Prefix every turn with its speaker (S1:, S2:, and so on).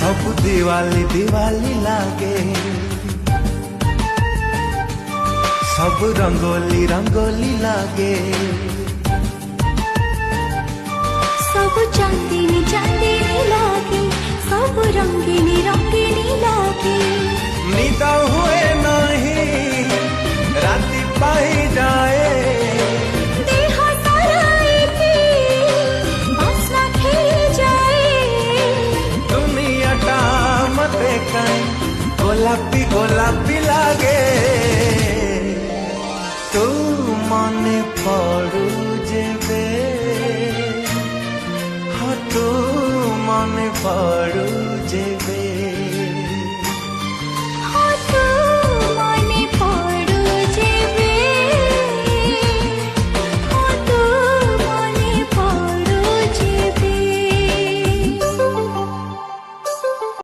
S1: सब दिवाली दिवाली लागे सब रंगोली रंगोली लागे
S2: सब चांदनी चांदनी लागे सब रंगीनी रंगीनी लागे
S1: निद हुए नहीं राति पाई जाए
S2: देह सारा बासना खेल जाए
S1: दुनियाटा मते कहीं गोलापी गोलापी लागे तू मने पड़ू जेबे हाँ तू मने पड़ू